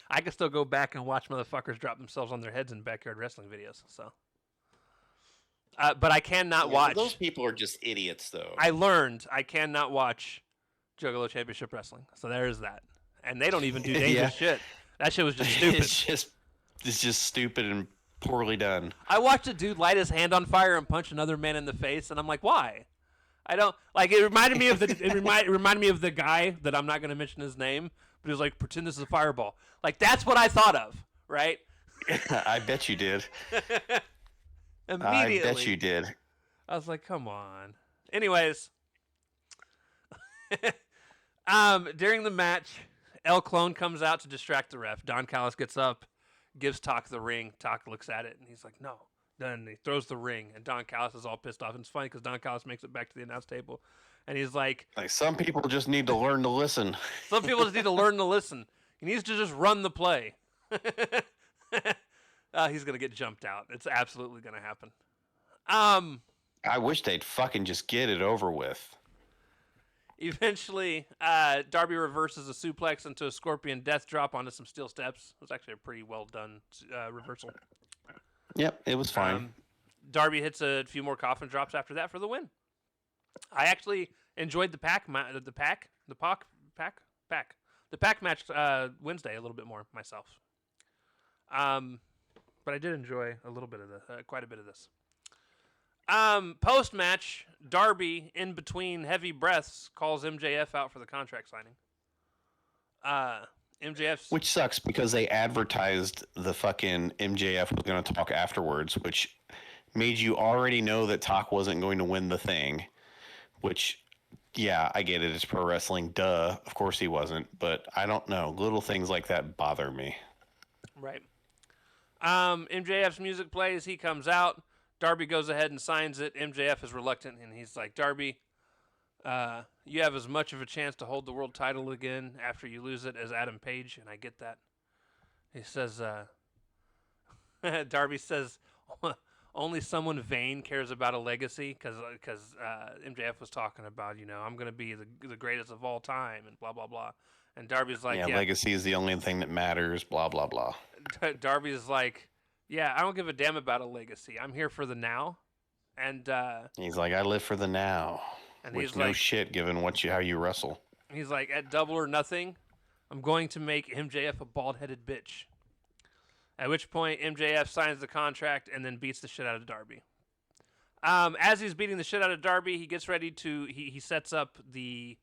I can still go back and watch motherfuckers drop themselves on their heads in backyard wrestling videos. So, but I cannot watch. Those people are just idiots, though. I learned I cannot watch Juggalo Championship Wrestling. So there is that, and they don't even do dangerous shit. That shit was just stupid. It's just stupid and poorly done. I watched a dude light his hand on fire and punch another man in the face, and I'm like, why? I don't like. It reminded me of the guy that I'm not going to mention his name, but he was like, pretend this is a fireball. Like, that's what I thought of, right? I bet you did. Immediately. I bet you did. I was like, come on. Anyways, during the match, El Clone comes out to distract the ref. Don Callis gets up, gives Tak the ring. Tak looks at it, and he's like, no. Then he throws the ring, and Don Callis is all pissed off. And it's funny because Don Callis makes it back to the announce table, and he's like, some people just need to learn to listen. Some people just need to learn to listen. He needs to just run the play. He's going to get jumped out. It's absolutely going to happen. I wish they'd fucking just get it over with. Eventually, Darby reverses a suplex into a scorpion death drop onto some steel steps. It was actually a pretty well done reversal. Yep, it was fine. Darby hits a few more coffin drops after that for the win. I actually enjoyed the pack match Wednesday a little bit more myself. But I did enjoy quite a bit of this. Post match, Darby, in between heavy breaths, calls MJF out for the contract signing. MJF's Which sucks because they advertised the fucking MJF was going to talk afterwards, which made you already know that Talk wasn't going to win the thing. Which, yeah, I get it. It's pro wrestling. Duh. Of course he wasn't. But I don't know. Little things like that bother me. right. MJF's music plays. He comes out. Darby goes ahead and signs it. MJF is reluctant, and he's like, Darby, you have as much of a chance to hold the world title again after you lose it as Adam Page, and I get that. He says, Darby says, only someone vain cares about a legacy, because MJF was talking about, I'm going to be the greatest of all time, and blah, blah, blah. And Darby's like, yeah. Legacy is the only thing that matters, blah, blah, blah. Darby's like, yeah, I don't give a damn about a legacy. I'm here for the now. And he's like, I live for the now. And which he's no like, shit given how you wrestle. He's like, at Double or Nothing, I'm going to make MJF a bald-headed bitch. At which point, MJF signs the contract and then beats the shit out of Darby. As he's beating the shit out of Darby, he gets ready to... He sets up the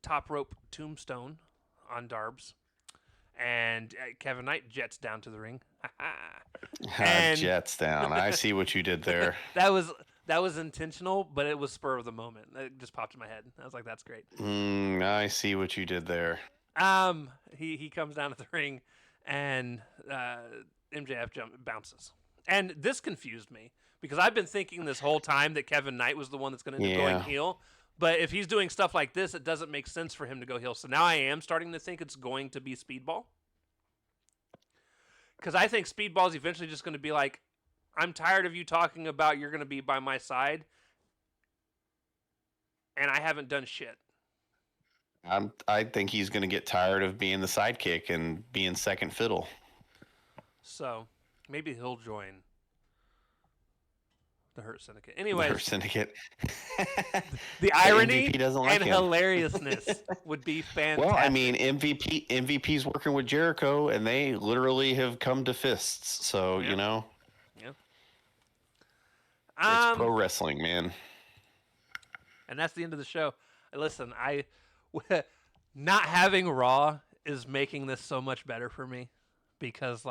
top rope tombstone on Darbs. And Kevin Knight jets down to the ring. And jets down. I see what you did there. That was intentional, but it was spur of the moment. It just popped in my head. I was like, that's great. I see what you did there. He comes down to the ring, and MJF bounces. And this confused me, because I've been thinking this whole time that Kevin Knight was the one that's going to end up going heel. But if he's doing stuff like this, it doesn't make sense for him to go heel. So now I am starting to think it's going to be Speedball. Because I think Speedball is eventually just going to be like, I'm tired of you talking about you're going to be by my side, and I haven't done shit. I think he's going to get tired of being the sidekick and being second fiddle. So maybe he'll join the Hurt Syndicate. Anyways, the Hurt Syndicate. The irony like and hilariousness would be fantastic. Well, I mean, MVP's working with Jericho, and they literally have come to fists. So Yeah. It's pro wrestling, man. And that's the end of the show. Listen, not having Raw is making this so much better for me, because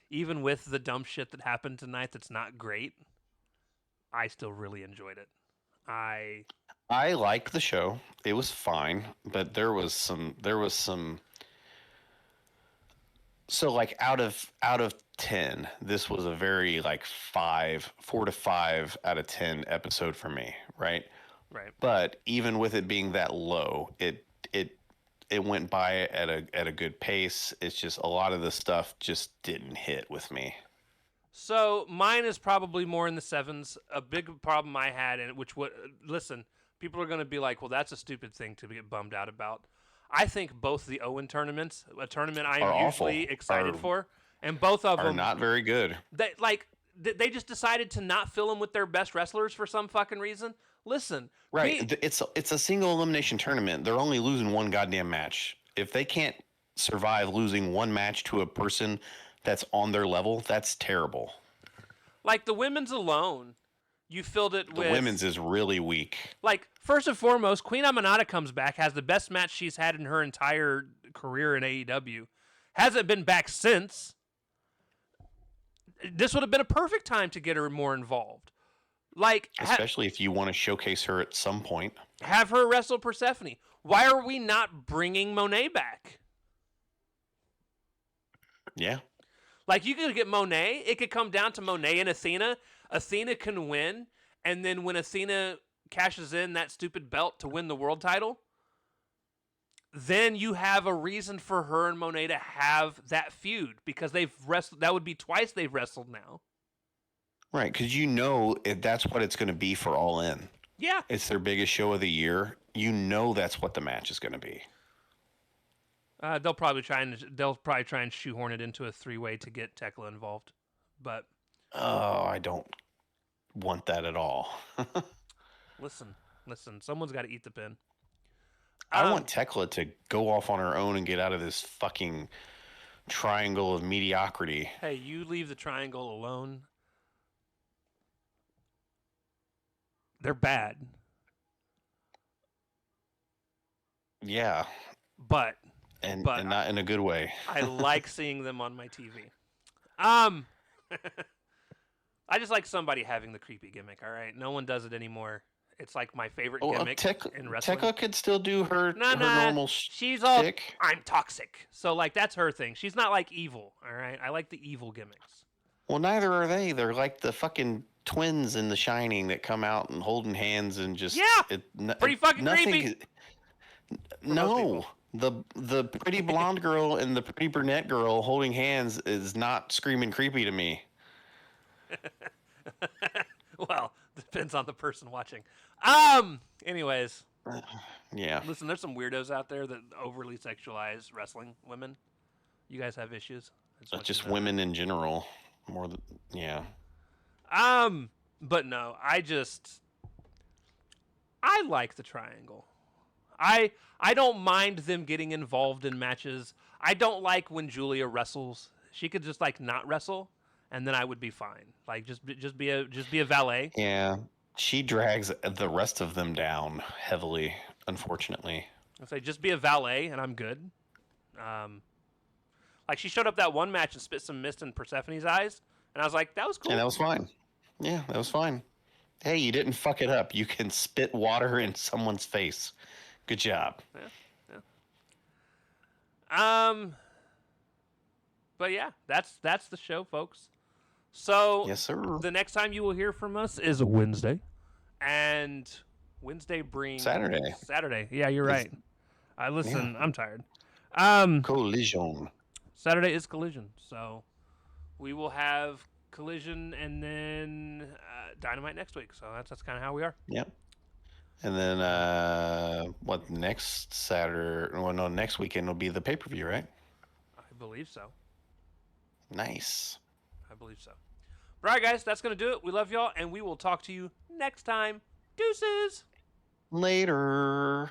even with the dumb shit that happened tonight that's not great, I still really enjoyed it. I liked the show. It was fine, but there was some so out of 10, this was a very 4 to 5 out of 10 episode for me, right? Right. But even with it being that low, it went by at a good pace. It's just a lot of the stuff just didn't hit with me. So mine is probably more in the 7s. A big problem I had, listen, people are going to be like, well, that's a stupid thing to get bummed out about. I think both the Owen tournaments, a tournament I am usually excited for, and both of them are not very good. They just decided to not fill them with their best wrestlers for some fucking reason. Listen, right? It's a single elimination tournament. They're only losing one goddamn match. If they can't survive losing one match to a person that's on their level, that's terrible. The women's alone, you filled it with... The women's is really weak. First and foremost, Queen Aminata comes back, has the best match she's had in her entire career in AEW. Hasn't been back since. This would have been a perfect time to get her more involved. Especially if you want to showcase her at some point. Have her wrestle Persephone. Why are we not bringing Monet back? Yeah. You could get Monet. It could come down to Monet and Athena. Athena can win. And then when Athena cashes in that stupid belt to win the world title, then you have a reason for her and Monet to have that feud, because they've wrestled. That would be twice they've wrestled now. Right, because that's what it's going to be for All In. Yeah. It's their biggest show of the year. That's what the match is going to be. They'll probably try and shoehorn it into a 3-way to get Tekla involved, but I don't want that at all. Listen, someone's got to eat the pin. I want Tekla to go off on her own and get out of this fucking triangle of mediocrity. Hey, you leave the triangle alone. They're bad. Yeah. But and but and not in a good way. I like seeing them on my TV. Um, I just like somebody having the creepy gimmick. All right, no one does it anymore. It's like my favorite Well, gimmick in wrestling. Tekla could still do her Nah, her nah. normal She's all shtick. I'm toxic. So like that's her thing. She's not like evil. All right, I like the evil gimmicks. Well, neither are they. They're like the fucking twins in The Shining that come out and holding hands and just Pretty fucking nothing. creepy. No, the pretty blonde girl and the pretty brunette girl holding hands is not screaming creepy to me. Well, depends on the person watching. Anyways, Yeah, listen, there's some weirdos out there that overly sexualize wrestling women. You guys have issues. just women in general. More than yeah. But no, I like the triangle. I don't mind them getting involved in matches. I don't like when Julia wrestles. She could just like not wrestle, and then I would be fine. Like just be a valet. Yeah, she drags the rest of them down heavily, unfortunately. I say just be a valet, and I'm good. Like she showed up that one match and spit some mist in Persephone's eyes, and I was like, that was cool. And that was fine. Yeah, that was fine. Hey, you didn't fuck it up. You can spit water in someone's face. Good job. Yeah. But yeah, that's the show, folks. So Yes, sir. the next time you will hear from us is Wednesday, and Wednesday brings Saturday. Saturday. Yeah, you're right. I listen. I'm tired. Collision. Saturday is Collision, so we will have Collision and then Dynamite next week. So that's kind of how we are. Yep. And then what next Saturday? Well, no, next weekend will be the pay-per-view, right? I believe so. Nice. I believe so. All right, guys, that's going to do it. We love y'all, and we will talk to you next time. Deuces! Later.